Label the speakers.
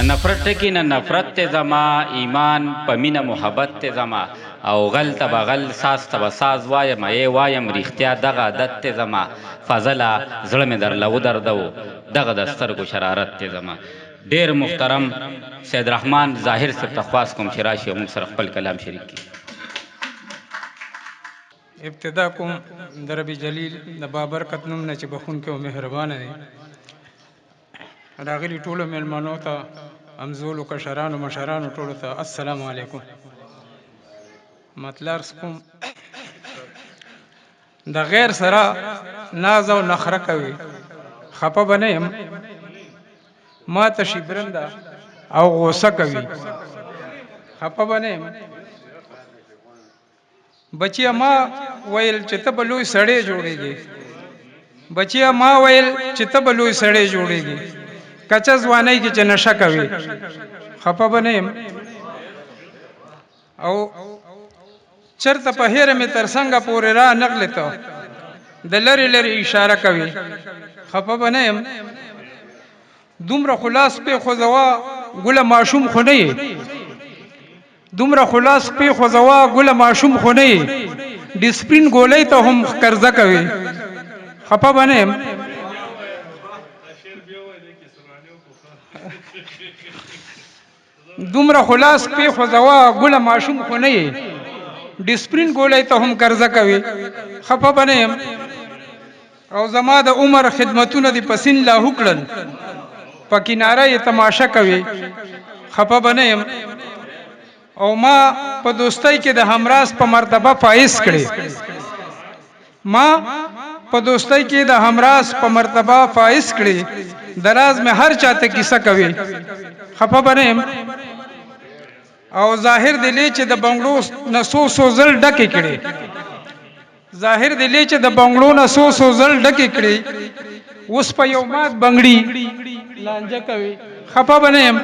Speaker 1: نه نفرت ټکی نه نفرت ته زما ایمان په مینه محبت ته زما او غل ته بغل ساز ته به ساز وایم ای وایم رښتیا دغه عادت ته زما فضله زړه مې در له ودردو دغه د سترګو شرارت ته زما. ډېر محترم سید رحمان ظاهر صاحب ته خواست کوم چې راشي او موږ سره خپل کلام شریک کړي.
Speaker 2: ابتدا کوم د رب جلیل د بابرکت نوم نه چې بخونکی او مهربانه دی. راغلي ټولو میلمنو ته، همزولو کشرانو مشرانو ټولو ته السلام علیکم. مطلب کوم د غیر سره ناز او نخره کوي، خپه به نه یم، ما ته شیبرنده او غوسه کوي، خپه به نه یم. بچیا ما ویل چې ته به لوی سړی جوړېږي، بچیا ما ویل چې ته به لوی سړی جوړېږي، کچه ځوانۍ کې چې نشه کوي، خپه به نه یم. او چرته په هیره مې تر څنګه پورې را نغلې ته د لرې لرې اشاره کوي، خپه به نه یم. دومره خلاص پې خوځوه ګله ماشوم خو نه یې، دومره خلاص پې خوځوه ګله ماشوم خو نه یې، ډسپلین ګولۍ ته هم قرضه کوي، خپه به نه یم. دومره خلاص پې خوځوه ګله ماشوم خو نه یې، ډسپلین ګولۍ ته هم قرضه کوي، خپه به نه یم. او زما د عمر خدمتونه دې په سین لاهو کړل، په کناره یې تماشه کوي، خپه به نه یم. او ما په دوستۍ کې د همراز په مرتبه فائز کړي، ما په دوستۍ کې د همراز په مرتبه فائز کړي، دراز مې هر چاته کیسه کوي، خپه به نه یم. او ظاهر دلی چې د بنگلو نه سو زل ډکې کړي، ظاهر دلی چې د بنگلو نه سو زل ډکې کړي، اوس په یو مات بنگړي لانجه کوي، خپه به نه یم.